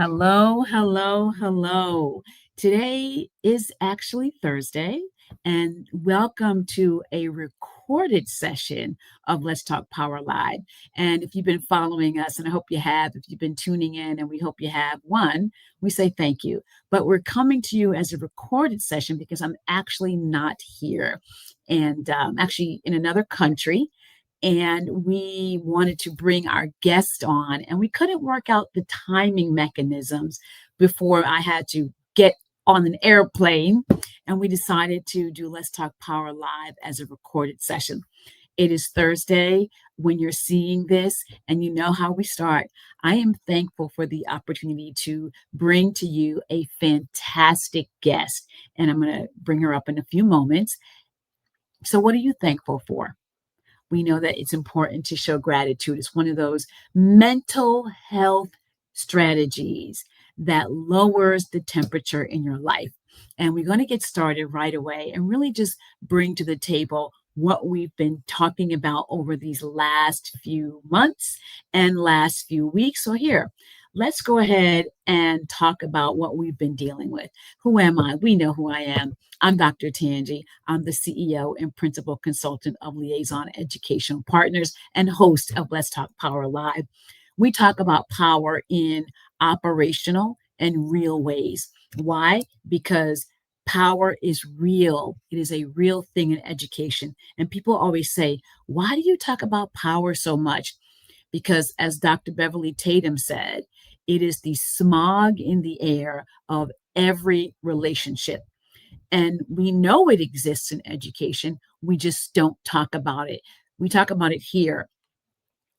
Hello, hello, hello. Today is actually Thursday, and welcome to a recorded session of Let's Talk Power Live. And if you've been following us, and I hope you have, if you've been tuning in, and we hope you have, one, we say thank you. But we're coming to you as a recorded session because I'm actually not here and actually in another country, and we wanted to bring our guest on, and we couldn't work out the timing mechanisms before I had to get on an airplane, and we decided to do Let's Talk Power Live as a recorded session. It is Thursday when you're seeing this, and you know how we start. I am thankful for the opportunity to bring to you a fantastic guest, and I'm going to bring her up in a few moments. So, what are you thankful for? We know that it's important to show gratitude. It's one of those mental health strategies that lowers the temperature in your life. And we're going to get started right away and really just bring to the table what we've been talking about over these last few months and last few weeks. So, here, let's go ahead and talk about what we've been dealing with. Who am I? We know who I am. I'm Dr. Tanji. I'm the CEO and principal consultant of Liaison Educational Partners and host of Let's Talk Power Live. We talk about power in operational and real ways. Why? Because power is real. It is a real thing in education. And people always say, why do you talk about power so much? Because as Dr. Beverly Tatum said, it is the smog in the air of every relationship. And we know it exists in education. We just don't talk about it. We talk about it here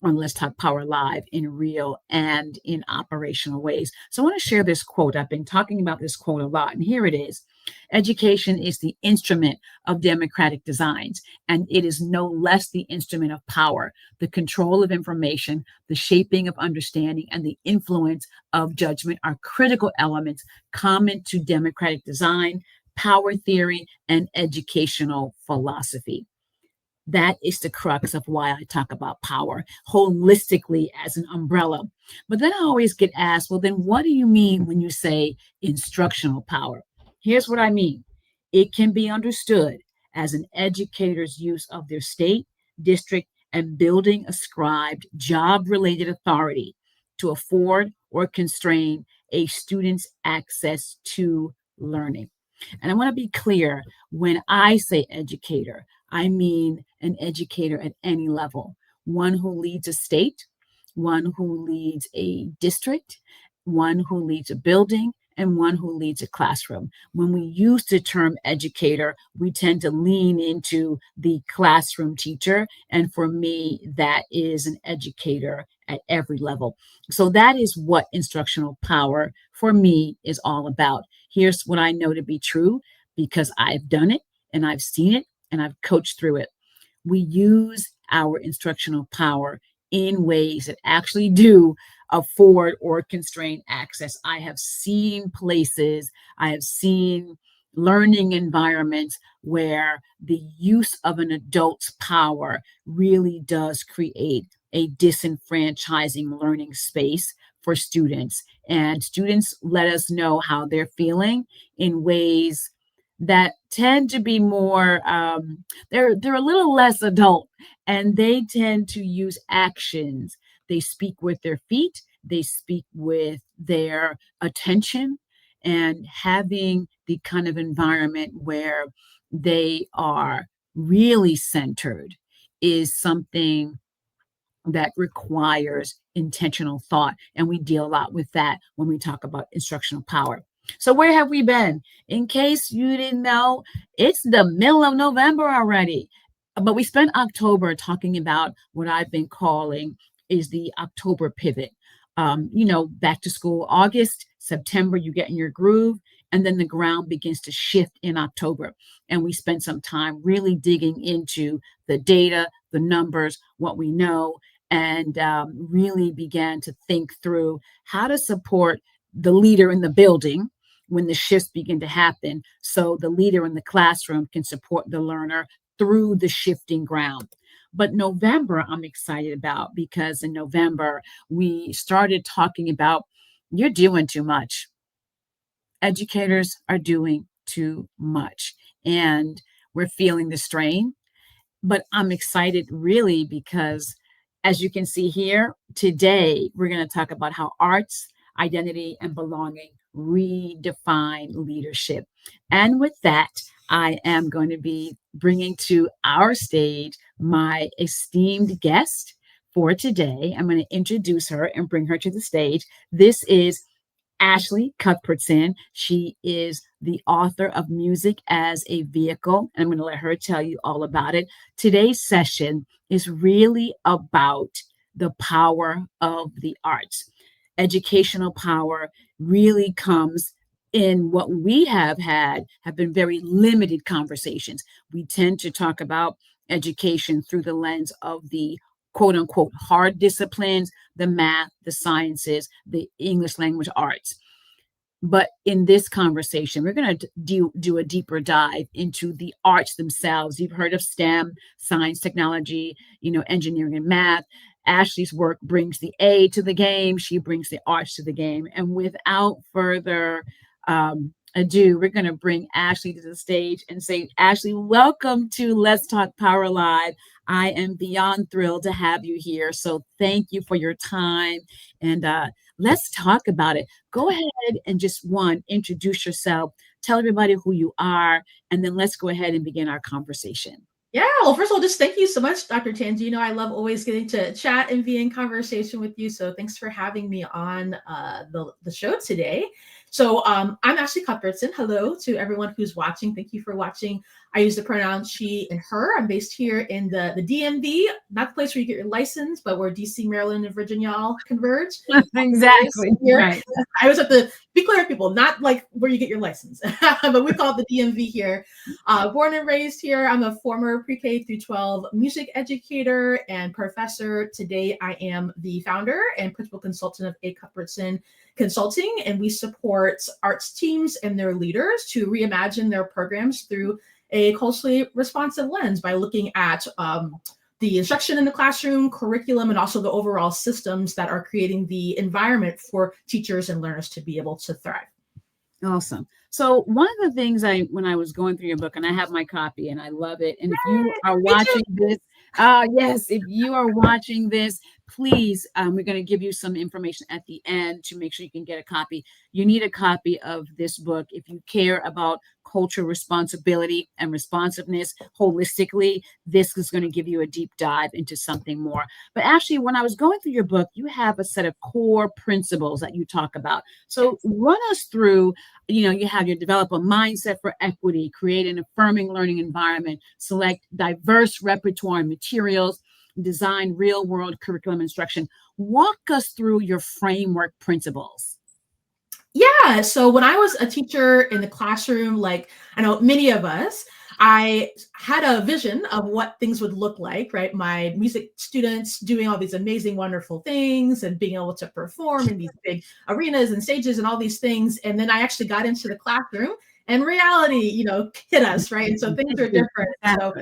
on Let's Talk Power Live in real and in operational ways. So I want to share this quote. I've been talking about this quote a lot, and here it is. Education is the instrument of democratic designs, and it is no less the instrument of power, the control of information, the shaping of understanding, and the influence of judgment are critical elements common to democratic design, power theory, and educational philosophy. That is the crux of why I talk about power holistically as an umbrella. But then I always get asked, well, then what do you mean when you say instructional power? Here's what I mean. It can be understood as an educator's use of their state, district, and building ascribed job related authority to afford or constrain a student's access to learning. And I want to be clear, when I say educator, I mean an educator at any level, one who leads a state, one who leads a district, one who leads a building, and one who leads a classroom. When we use the term educator, we tend to lean into the classroom teacher. And for me, that is an educator at every level. So that is what instructional power for me is all about. Here's what I know to be true because I've done it and I've seen it and I've coached through it. We use our instructional power in ways that actually do afford or constrain access. I have seen places, I have seen learning environments where the use of an adult's power really does create a disenfranchising learning space for students. And students let us know how they're feeling in ways that tend to be more they're a little less adult, and they tend to use actions. They speak with their feet, they speak with their attention, and having the kind of environment where they are really centered is something that requires intentional thought. And we deal a lot with that when we talk about instructional power. So, where have we been? In case you didn't know, it's the middle of November already. But we spent October talking about what I've been calling is the October pivot. Back to school, August, September, you get in your groove, and then the ground begins to shift in October. And we spent some time really digging into the data, the numbers, what we know, and really began to think through how to support the leader in the building when the shifts begin to happen, so the leader in the classroom can support the learner through the shifting ground. But November, I'm excited about because in November, we started talking about you're doing too much. Educators are doing too much, and we're feeling the strain. But I'm excited really because, as you can see here, today we're going to talk about how arts, identity, and belonging redefine leadership. And with that, I am going to be bringing to our stage my esteemed guest for today. I'm going to introduce her and bring her to the stage. This is Ashley Cuthbertson. She is the author of Music as a Vehicle, and I'm going to let her tell you all about it. Today's session is really about the power of the arts. Educational power really comes in what we have been very limited conversations. We tend to talk about education through the lens of the quote unquote hard disciplines, the math, the sciences, the English language arts. But in this conversation, we're going to do a deeper dive into the arts themselves. You've heard of STEM, science, technology, engineering and math. Ashley's work brings the A to the game. She brings the arts to the game. And without further ado, we're going to bring Ashley to the stage and say, Ashley, welcome to Let's Talk Power Live. I am beyond thrilled to have you here. So thank you for your time. And let's talk about it. Go ahead and just introduce yourself, tell everybody who you are, and then let's go ahead and begin our conversation. Yeah, well, first of all, just thank you so much, Dr. Tanji. I love always getting to chat and be in conversation with you. So thanks for having me on the show today. So I'm Ashley Cuthbertson. Hello to everyone who's watching. Thank you for watching. I use the pronouns she and her. I'm based here in the DMV, not the place where you get your license, but where DC, Maryland, and Virginia all converge. Exactly. Right. I always have to be clear, people, not like where you get your license, but we call it the DMV here. Born and raised here. I'm a former pre-K through 12 music educator and professor. Today, I am the founder and principal consultant of A. Cuthbertson Consulting, and we support arts teams and their leaders to reimagine their programs through a culturally responsive lens by looking at the instruction in the classroom, curriculum, and also the overall systems that are creating the environment for teachers and learners to be able to thrive. Awesome. So one of the things when I was going through your book, and I have my copy and I love it. And if you are watching this, yes, if you are watching this, please, we're going to give you some information at the end to make sure you can get a copy. You need a copy of this book if you care about cultural responsibility and responsiveness holistically. This is going to give you a deep dive into something more. But actually, when I was going through your book, you have a set of core principles that you talk about. So run us through, you have your develop a mindset for equity, create an affirming learning environment, select diverse repertoire and materials, design real world curriculum instruction. Walk us through your framework principles. Yeah. So when I was a teacher in the classroom, like I know many of us, I had a vision of what things would look like, right? My music students doing all these amazing, wonderful things and being able to perform in these big arenas and stages and all these things. And then I actually got into the classroom and reality, hit us, right? And so things are different. So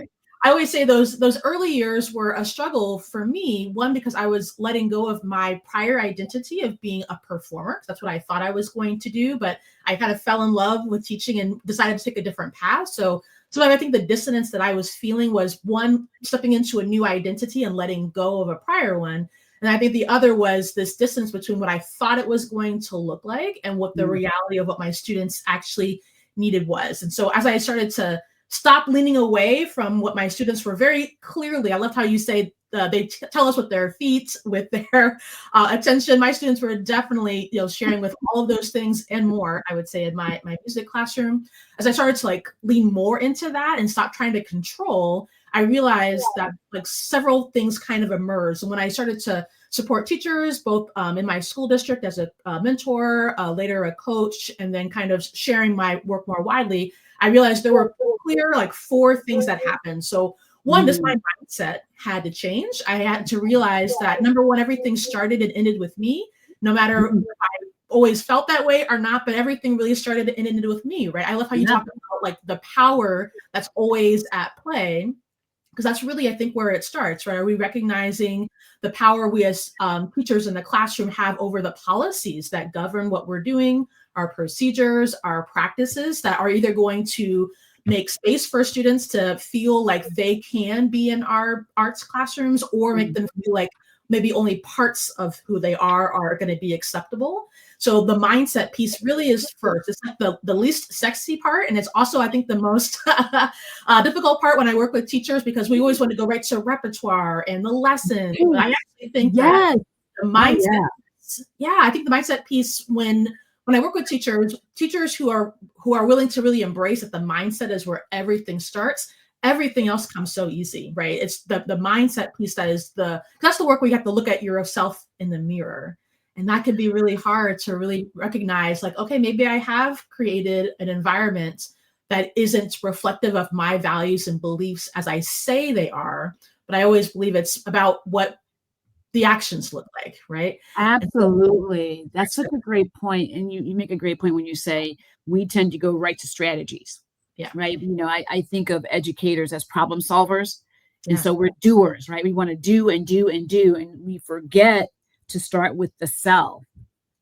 I always say those early years were a struggle for me. One, because I was letting go of my prior identity of being a performer. That's what I thought I was going to do, but I kind of fell in love with teaching and decided to take a different path. So I think the dissonance that I was feeling was one, stepping into a new identity and letting go of a prior one. And I think the other was this distance between what I thought it was going to look like and what the reality of what my students actually needed was. And so as I started to stop leaning away from what my students were very clearly, I loved how you say they tell us with their feet, with their attention. My students were definitely, sharing with all of those things and more, I would say, in my music classroom. As I started to lean more into that and stop trying to control, I realized that several things kind of emerged. And when I started to support teachers, both in my school district as a mentor, later a coach, and then kind of sharing my work more widely, I realized there were clear 4 things that happened. So one, just my mindset had to change. I had to realize that number one, everything started and ended with me, no matter if I always felt that way or not, but everything really started and ended with me, right? I love how you talk about the power that's always at play. because that's really, I think, where it starts, right? Are we recognizing the power we as teachers in the classroom have over the policies that govern what we're doing, our procedures, our practices that are either going to make space for students to feel like they can be in our arts classrooms, or make them feel like maybe only parts of who they are going to be acceptable. So the mindset piece really is first. It's like the least sexy part. And it's also, I think, the most difficult part when I work with teachers, because we always want to go right to repertoire and the lessons. But I actually think that Yes. the Oh, mindset, yeah. yeah, I think the mindset piece, when I work with teachers who are willing to really embrace that the mindset is where everything starts, everything else comes so easy, right? It's the mindset piece that's the work where you have to look at yourself in the mirror. And that can be really hard to really recognize, like, okay, maybe I have created an environment that isn't reflective of my values and beliefs as I say they are. But I always believe it's about what the actions look like, right? And so, Absolutely. That's such a great point, and you make a great point when you say we tend to go right to strategies, yeah, right? I think of educators as problem solvers, and yeah. so we're doers, right? We wanna do and do and do, and we forget to start with the self.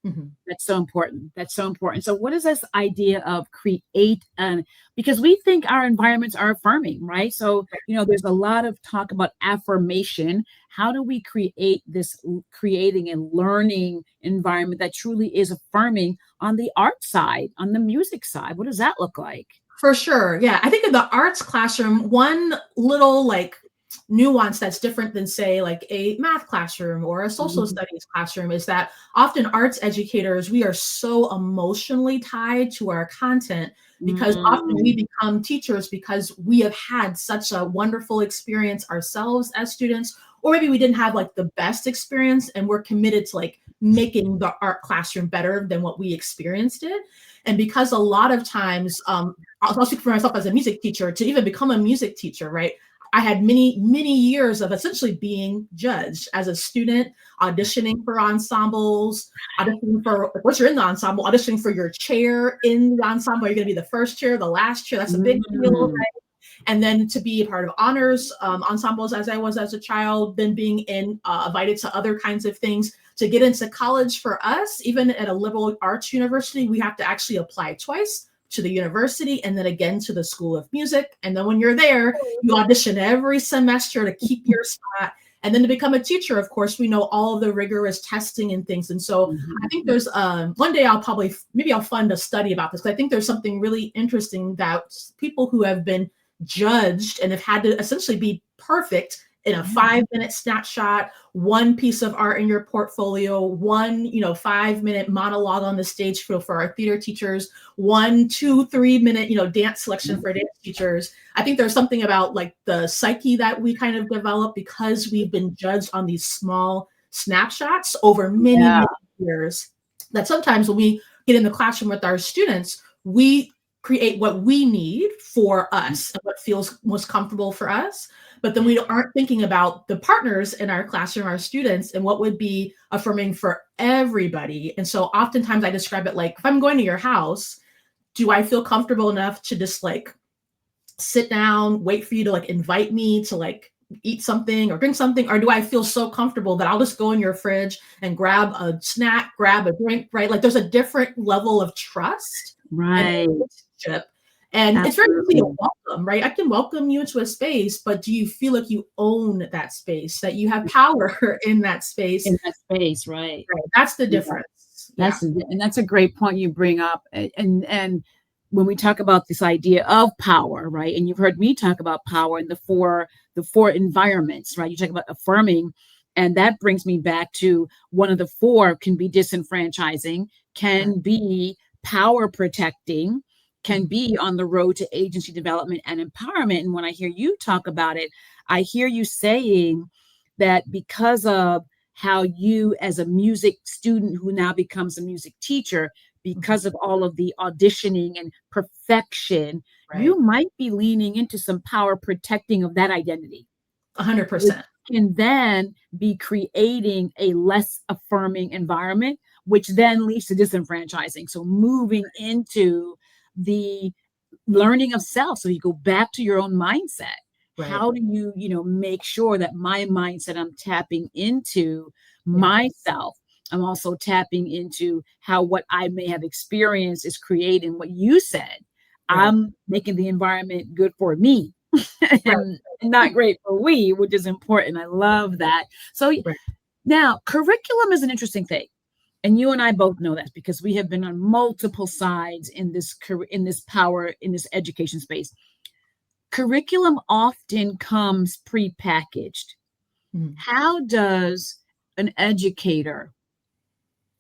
Mhm. That's so important. That's so important. So what is this idea of create and because we think our environments are affirming, right? So, there's a lot of talk about affirmation. How do we create this creating and learning environment that truly is affirming on the art side, on the music side? What does that look like? For sure. Yeah. I think in the arts classroom, one little like nuance that's different than, say, like a math classroom or a social Mhm. studies classroom is that often arts educators, we are so emotionally tied to our content, because often we Mm. become teachers because we have had such a wonderful experience ourselves as students, or maybe we didn't have like the best experience, and we're committed to like making the art classroom better than what we experienced it. And because a lot of times, I'll speak for myself as a music teacher, to even become a music teacher, right? I had many, many years of essentially being judged as a student, auditioning for ensembles, auditioning for, like, once you're in the ensemble, auditioning for your chair in the ensemble. Are you going to be the first chair, the last chair? That's a big deal. Mm. And then to be a part of honors ensembles as I was as a child, then being invited to other kinds of things. To get into college for us, even at a liberal arts university, we have to actually apply twice to the university and then again to the School of Music. And then when you're there, you audition every semester to keep your spot. And then to become a teacher, of course, we know all of the rigorous testing and things. And so I think Mhm. there's one day maybe I'll fund a study about this, because I think there's something really interesting that people who have been judged and have had to essentially be perfect in a Yeah. 5-minute snapshot, one piece of art in your portfolio, one 5-minute monologue on the stage for our theater teachers, 1, 2, 3 minute dance selection for dance teachers. I think there's something about like the psyche that we kind of develop because we've been judged on these small snapshots over many, Yeah. many years, that sometimes when we get in the classroom with our students, we create what we need for us and what feels most comfortable for us. But then we aren't thinking about the partners in our classroom, our students, and what would be affirming for everybody. And so oftentimes I describe it like, if I'm going to your house, do I feel comfortable enough to just like sit down, wait for you to like invite me to like eat something or drink something? Or do I feel so comfortable that I'll just go in your fridge and grab a snack, grab a drink, right? Like there's a different level of trust and Right. relationship. And it's very easy to Absolutely. welcome, right? I can welcome you into a space, but do you feel like you own that space, that you have power in that space? In that space, right. Right. That's the Yeah. difference. Yeah. That's a great point you bring up, and when we talk about this idea of power, right, and you've heard me talk about power in the four environments, right? You talk about affirming, and that brings me back to one of the four can be disenfranchising, Right. can be power protecting, can Mhm. be on the road to agency development and empowerment. And when I hear you talk about it, I hear you saying that because of how you, as a music student who now becomes a music teacher, Mhm. because of all of the auditioning and perfection, Right. you might be leaning into some power protecting of that identity, which 100%. can then be creating a less affirming environment, which then leads to disenfranchising. So moving into the learning of self. So you go back to your own mindset. Right. How do you, make sure that my mindset, I'm tapping into Yeah. myself. I'm also tapping into how what I may have experienced is creating what you said. Right. I'm making the environment good for me Right. and not great for we, which is important. I love that. So Right. now curriculum is an interesting thing. And you and I both know that because we have been on multiple sides in this in this power in this education space. Curriculum often comes prepackaged. Mhm. How does an educator,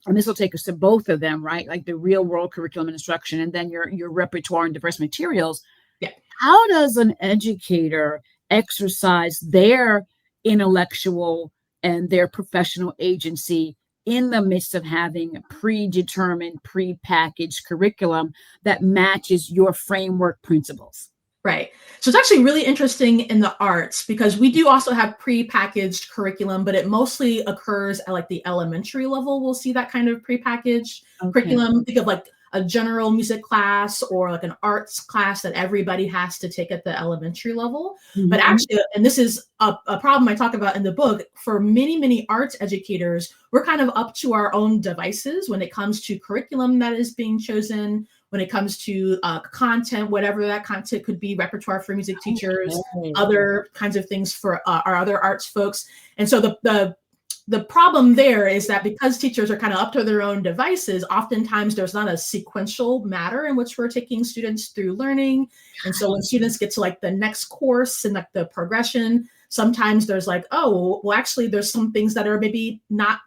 and this will take us to both of them, right? Like the real world curriculum and instruction, and then your repertoire and diverse materials. Yeah. How does an educator exercise their intellectual and their professional agency in the midst of having a predetermined, prepackaged curriculum that matches your framework principles? Right. So it's actually really interesting in the arts because we do also have pre-packaged curriculum, but it mostly occurs at like the elementary level. We'll see that kind of pre-packaged Okay. curriculum. Think of like a general music class or like an arts class that everybody has to take at the elementary level. But Mhm. actually, and this is a problem I talk about in the book, for many, many arts educators, we're kind of up to our own devices when it comes to curriculum that is being chosen, when it comes to content, whatever that content could be, repertoire for music teachers, Okay. other kinds of things for our other arts folks. And so the problem there is that because teachers are kind of up to their own devices, oftentimes there's not a sequential matter in which we're taking students through learning. And so when students get to like the next course and like the progression, sometimes there's like, oh, well, actually, there's some things that are maybe not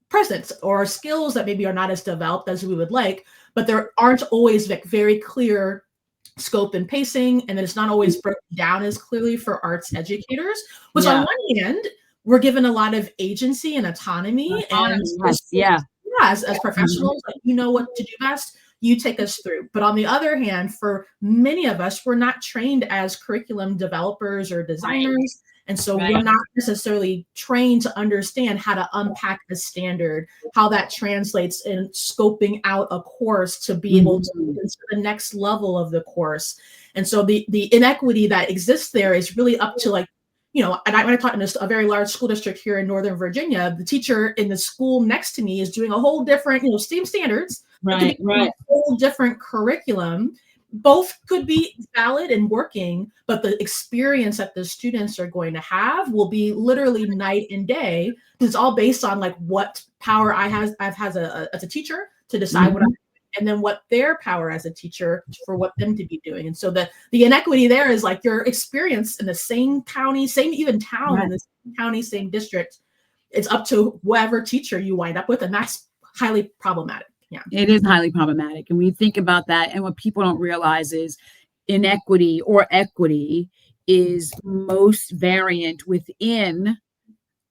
present or skills that maybe are not as developed as we would like, but there aren't always like very clear scope and pacing, and then it's not always broken down as clearly for arts educators, which on Yeah. one hand, we're given a lot of agency and autonomy. And Autonomy, yes, yeah. yeah, as Mhm. professionals, like, you know what to do best, you take us through. But on the other hand, for many of us, we're not trained as curriculum developers or Right, designers. And so we're right. not necessarily trained to understand how to unpack a standard, how that translates in scoping out a course to be able to Mhm. move into the next level of the course. And so the inequity that exists there is really up to like, and when I taught in a very large school district here in Northern Virginia, the teacher in the school next to me is doing a whole different, STEAM standards, but could be Right, doing right. a whole different curriculum. Both could be valid and working, but the experience that the students are going to have will be literally night and day. It's all based on like what power I've as a teacher to decide what I, Mhm. and then what their power as a teacher for what them to be doing. And so the inequity there is like your experience in the same county, same even town in Right. the same county, same district. It's up to whoever teacher you wind up with, and that's highly problematic. Yeah. It is highly problematic, and we think about that, and what people don't realize is inequity or equity is most variant within,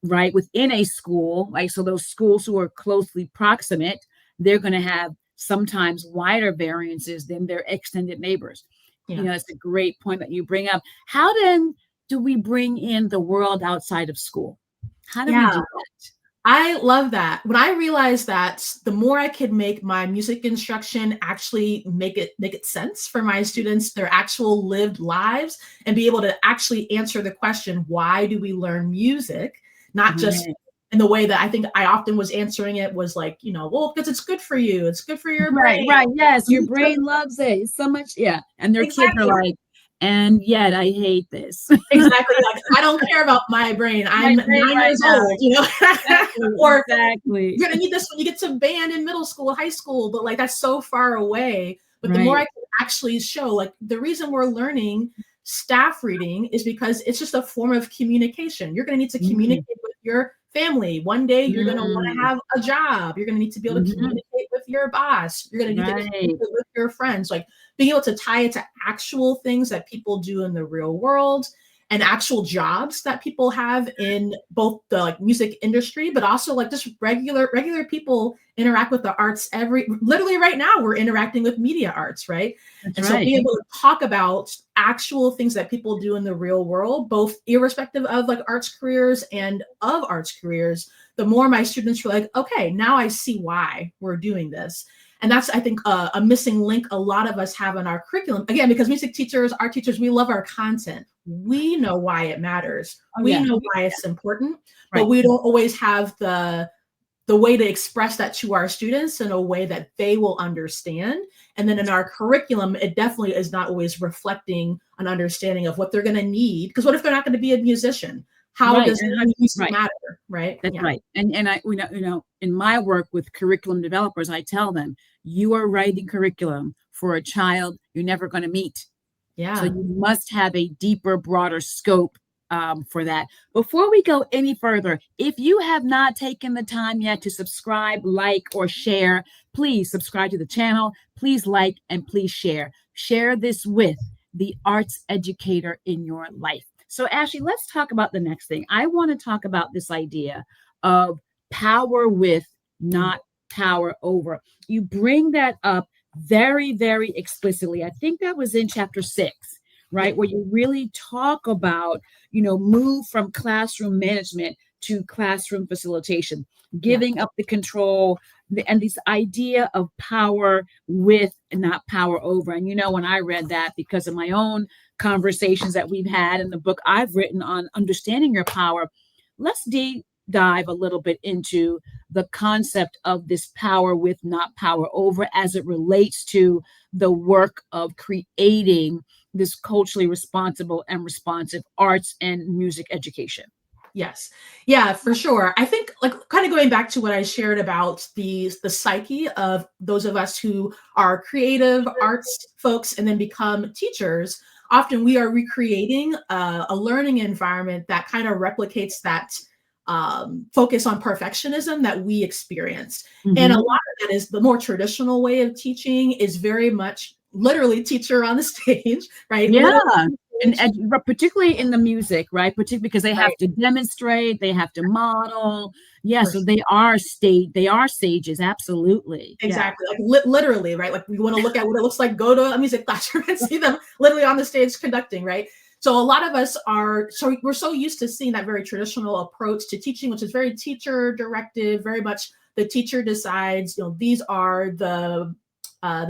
right, within a school, like, so those schools who are closely proximate, they're gonna have sometimes wider variances than their extended neighbors. Yeah. It's a great point that you bring up. How then do we bring in the world outside of school? How do we Yeah. do that? I love that. When I realized that the more I could make my music instruction actually make it sense for my students, their actual lived lives, and be able to actually answer the question, why do we learn music? Not just Right. in the way that I think I often was answering it was like, well, because it's good for you, it's good for your Right, brain. right, yes, your brain loves it, it's so much, yeah, and their kids are Exactly. like, "And yet I hate this." Exactly, like, I don't care about my brain, My I'm 9 brain right years now. old, Exactly, or exactly. you're gonna need this when you get to band in middle school, high school, but like that's so far away. But the more I Right. can actually show, like the reason we're learning staff reading is because it's just a form of communication. You're gonna need to Mm, communicate with your family. One day you're gonna want to mm, have a job. You're gonna need to be able to mhm, communicate with your boss. You're gonna need to communicate right, with your friends. Like being able to tie it to actual things that people do in the real world and actual jobs that people have in both the like music industry, but also like just regular people interact with the arts every literally right now we're interacting with media arts, right? that's And so right. being able to talk about actual things that people do in the real world, both irrespective of like arts careers and of arts careers, the more my students were like, okay, now I see why we're doing this. And that's, I think, a missing link a lot of us have in our curriculum. Again, because music teachers, art teachers, we love our content. we know why it matters. Oh We yeah, know why it's important, but right. we don't always have the way to express that to our students in a way that they will understand. And then in our curriculum, it definitely is not always reflecting an understanding of what they're going to need. Because what if they're not going to be a musician? How Right. does And music right. matter? Right? That's Yeah. right. And I, in my work with curriculum developers, I tell them, you are writing curriculum for a child you're never going to meet. So Yeah. you must have a deeper, broader scope for that. Before we go any further, if you have not taken the time yet to subscribe, like, or share, please subscribe to the channel. Please like and please share. Share this with the arts educator in your life. So, Ashley, let's talk about the next thing. I want to talk about this idea of power with, Mm. not power over. You bring that up very, very explicitly. I think that was in chapter 6, Yeah. right? Where you really talk about, move from classroom management to classroom facilitation, Yeah. giving up the control and this idea of power with and not power over. And, when I read that, because of my own conversations that we've had in the book I've written on understanding your power, let's deep dive a little bit into the concept of this power with, not power over, as it relates to the work of creating this culturally responsible and responsive arts and music education. Yes. Yeah, for sure. I think like kind of going back to what I shared about the psyche of those of us who are creative arts folks and then become teachers, often we are recreating a learning environment that kind of replicates that focus on perfectionism that we experienced. And a lot Mm-hmm. of that is the more traditional way of teaching is very much literally teacher on the stage, right? Yeah. Literally on the stage, And particularly in the music, right? Particularly because they have right? to demonstrate, they have to model. Yeah, For so they are stages, absolutely. Yeah. exactly, like literally, right? Like we want to look at what it looks like, go to a music classroom and see them literally on the stage conducting, right? So a lot of us are so we're so used to seeing that very traditional approach to teaching, which is very teacher directive, very much the teacher decides, these are the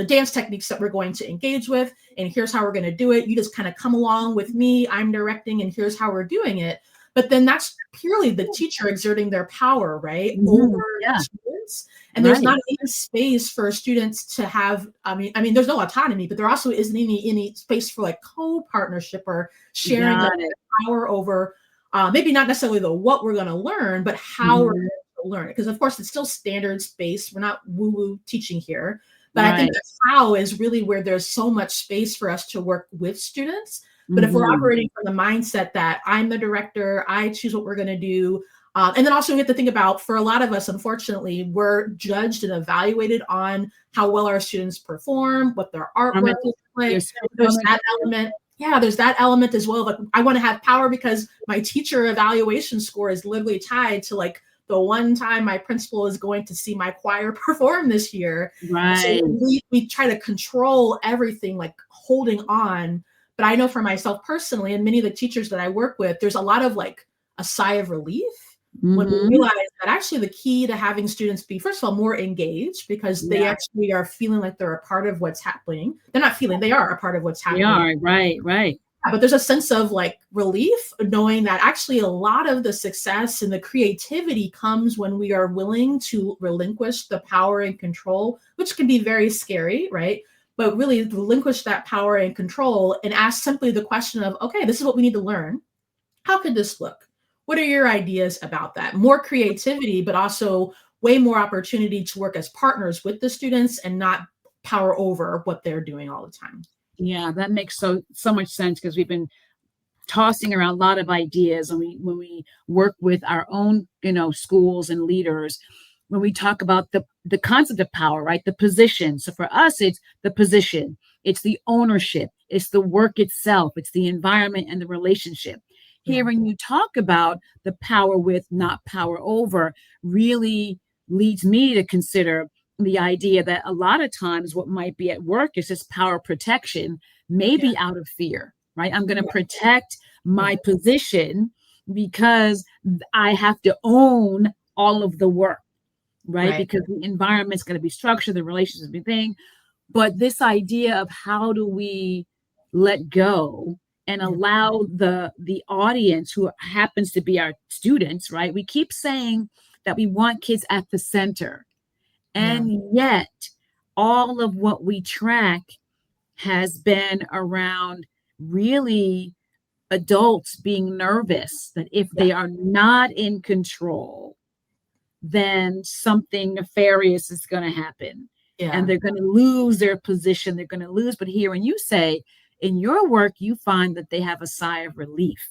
dance techniques that we're going to engage with, and here's how we're going to do it. You just kind of come along with me. I'm directing, and here's how we're doing it. But then that's purely the teacher exerting their power, right, over Hmm. the Yeah. students. And there's Right. not any space for students to have. I mean, there's no autonomy, but there also isn't any space for like co-partnership or sharing of Got it. power over maybe not necessarily the what we're going to learn, but how we're Hmm. going to learn it. Because of course, it's still standards based. We're not woo-woo teaching here, but I think Right. the how is really where there's so much space for us to work with students. But if we're Hmm. operating from the mindset that I'm the director, I choose what we're going to do, and then also we have to think about for a lot of us, unfortunately, we're judged and evaluated on how well our students perform, what their artwork Formative. looks like. You're so There's that formative. element. Yeah, there's that element as well. Like I want to have power because my teacher evaluation score is literally tied to like the one time my principal is going to see my choir perform this year. So Right. we try to control everything, like holding on. But I know for myself personally, and many of the teachers that I work with, there's a lot of like a sigh of relief when we Hmm. realize that actually the key to having students be, first of all, more engaged because they Yeah, actually are feeling like they're a part of what's happening. They're not feeling, they are a part of what's they happening. are. Right. Right. But there's a sense of like relief knowing that actually a lot of the success and the creativity comes when we are willing to relinquish the power and control, which can be very scary, right? But really relinquish that power and control and ask simply the question of, okay, this is what we need to learn. How could this look? What are your ideas about that? More creativity, but also way more opportunity to work as partners with the students and not power over what they're doing all the time. Yeah, that makes so much sense because we've been tossing around a lot of ideas and when we work with our own schools and leaders, when we talk about the concept of power, right, the position. So for us, it's the position, it's the ownership, it's the work itself, it's the environment and the relationship. Yeah. Hearing you talk about the power with, not power over, really leads me to consider the idea that a lot of times what might be at work is just power protection, Yeah. maybe out of fear, right? I'm going to Yeah. protect Yeah. my position because I have to own all of the work, right? Right. Because the environment's going to be structured, the relationships be thing. But this idea of how do we let go and Yeah. allow the audience, who happens to be our students, right? We keep saying that we want kids at the center, Yeah. and yet all of what we track has been around really adults being nervous that if Yeah. they are not in control, then something nefarious is going to happen and Yeah. they're going to lose their position. They're going to lose. But hearing you say in your work, you find that they have a sigh of relief.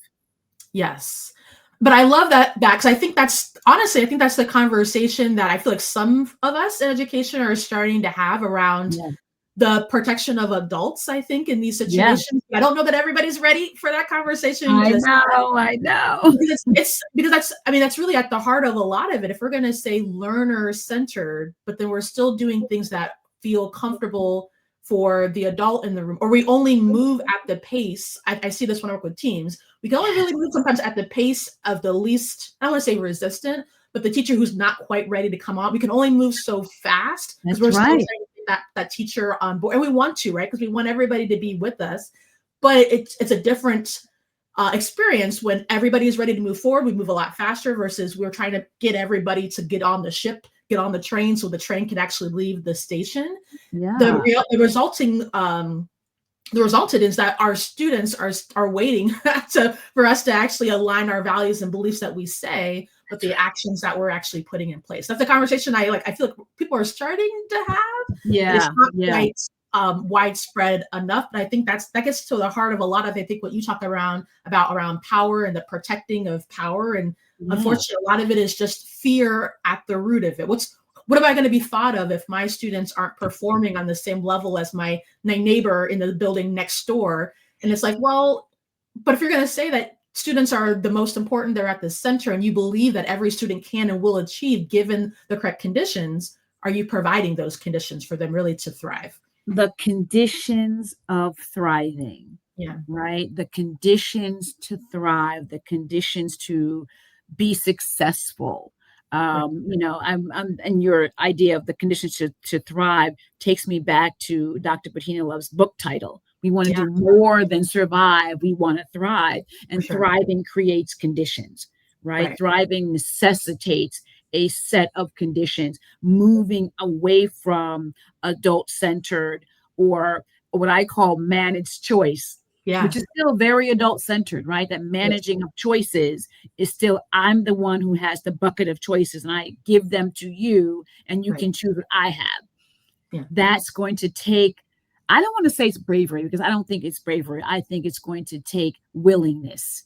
Yes. But I love that because I think that's honestly, I think that's the conversation that I feel like some of us in education are starting to have around Yeah. the protection of adults, I think, in these Yeah. situations. I don't know that everybody's ready for that conversation I just know. I know. because it's because that's I mean, that's really at the heart of a lot of it. If we're gonna say learner centered, but then we're still doing things that feel comfortable for the adult in the room, or we only move at the pace. I see this when I work with teams. We can only really move sometimes at the pace of the least, I don't want to say resistant, but the teacher who's not quite ready to come on. We can only move so fast because That's we're still right. trying to get that teacher on board. And we want to, right? Because we want everybody to be with us. But it's a different experience when everybody is ready to move forward. We move a lot faster versus we're trying to get everybody to get on the ship, get on the train, so the train can actually leave the station. Yeah. The resulting the resulted is that our students are waiting for us to actually align our values and beliefs that we say with the actions that we're actually putting in place. That's the conversation I feel like people are starting to have, but it's Yeah. not Yeah. quite widespread enough. But I think that gets to the heart of a lot of, I think, what you talk around power and the protecting of power. And Yeah. unfortunately, a lot of it is just fear at the root of it. What am I going to be thought of if my students aren't performing on the same level as my neighbor in the building next door? And it's like, well, but if you're going to say that students are the most important, they're at the center, and you believe that every student can and will achieve given the correct conditions, are you providing those conditions for them really to thrive? The conditions of thriving, Yeah. right? The conditions to thrive, the conditions to be successful. Right. And your idea of the conditions to thrive takes me back to Dr. Bettina Love's book title. We want to Yeah, do more than survive. We want to thrive. for And sure. thriving creates conditions, right? Right. Thriving necessitates a set of conditions, moving away from adult centered or what I call managed choice, which Yeah. is still very adult centered, right? That Yes. managing of choices is still, I'm the one who has the bucket of choices and I give them to you and you Right. can choose what I have. Yeah. That's going to take, I don't want to say it's bravery because I don't think it's bravery. I think it's going to take willingness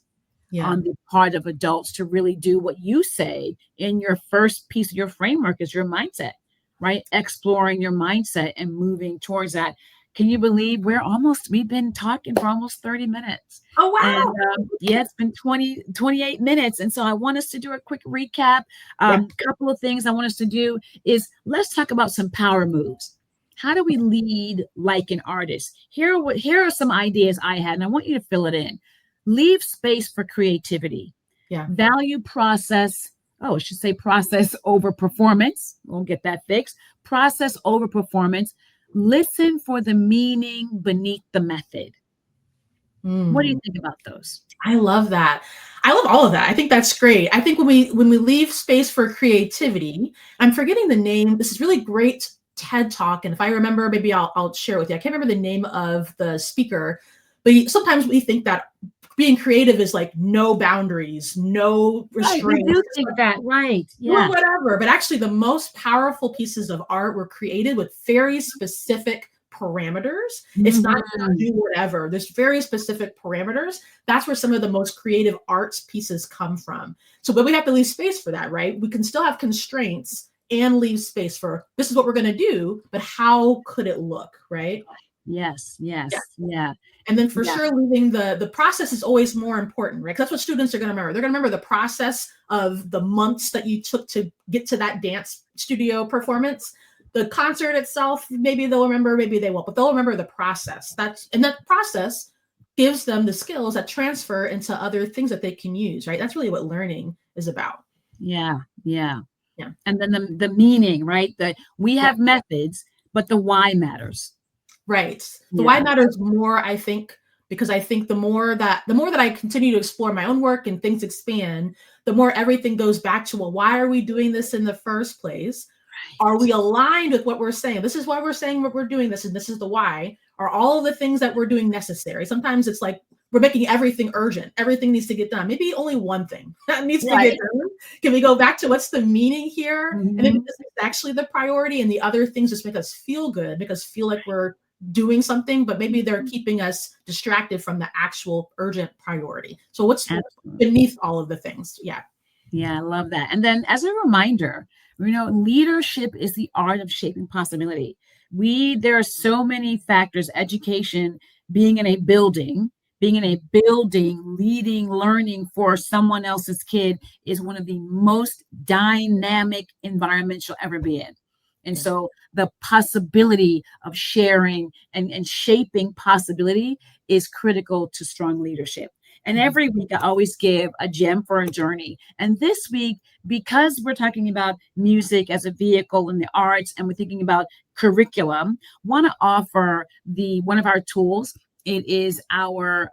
Yeah. on the part of adults to really do what you say in your first piece of your framework is your mindset, right? Exploring your mindset and moving towards that. Can you believe we've been talking for almost 30 minutes. Oh, And wow. yeah, it's been 28 minutes. And so I want us to do a quick recap. Yeah. Couple of things I want us to do is let's talk about some power moves. How do we lead like an artist? Here are some ideas I had, and I want you to fill it in. Leave space for creativity. Yeah. Value process. Oh, I should say process over performance. We'll get that fixed. Process over performance. Listen for the meaning beneath the method. What do you Mm. think about those? I love that. I love all of that. I think that's great. I think when we leave space for creativity, I'm forgetting the name. This is really great TED Talk, and if I remember, maybe I'll share it with you. I can't remember the name of the speaker, but sometimes we think that being creative is like no boundaries, no Right, we restraints, do just think that, right. doing Yeah. whatever. But actually, the most powerful pieces of art were created with very specific parameters. It's not just Mhm. do whatever. There's very specific parameters. That's where some of the most creative arts pieces come from. So, but we have to leave space for that, right? We can still have constraints and leave space for this is what we're going to do, but how could it look, right? Yes, Yeah. yes, yeah, And then for yeah, sure, leaving the process is always more important, right? 'Cause that's what students are going to remember. They're going to remember the process of the months that you took to get to that dance studio performance. The concert itself, maybe they'll remember, maybe they won't, but they'll remember the process. And that process gives them the skills that transfer into other things that they can use, right? That's really what learning is about. yeah, yeah. Yeah. And then the meaning, right? That we Yeah. have methods, but the why matters. Right. The why Yeah. matters more, I think, because I think the more that I continue to explore my own work and things expand, the more everything goes back to, well, why are we doing this in the first place? Are we aligned with what we're saying? This is why we're saying what we're doing this, and this is the why. Are all of the things that we're doing necessary? Sometimes it's like we're making everything urgent. Everything needs to get done. Maybe only one thing that needs to get Right. done. Can we go back to what's the meaning here? And maybe Mhm. this is actually the priority, and the other things just make us feel good, make us feel like we're doing something, but maybe they're keeping us distracted from the actual urgent priority. So what's Absolutely. beneath all of the things? Yeah. Yeah, I love that. And then as a reminder, leadership is the art of shaping possibility. There are so many factors, education, being in a building, leading, learning for someone else's kid is one of the most dynamic environments you'll ever be in. And Yes. so the possibility of sharing and shaping possibility is critical to strong leadership. And Mhm. every week, I always give a gem for a journey. And this week, because we're talking about music as a vehicle in the arts, and we're thinking about curriculum, want to offer the one of our tools. It is our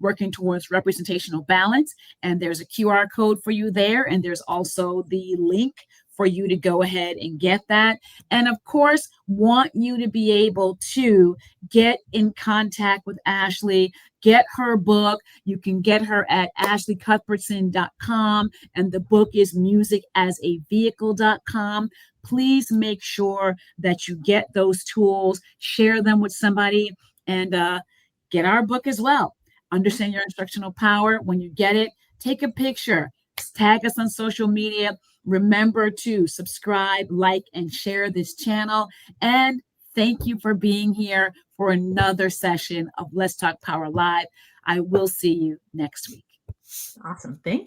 working towards representational balance, and there's a QR code for you there, and there's also the link for you to go ahead and get that. And of course, want you to be able to get in contact with Ashley, get her book. You can get her at ashleycuthbertson.com, and the book is musicasavehicle.com. Please make sure that you get those tools, share them with somebody, and get our book as well. Understand Your Instructional Power. When you get it, take a picture, tag us on social media. Remember to subscribe, like, and share this channel. And thank you for being here for another session of Let's Talk Power Live. I will see you next week. Awesome. Thank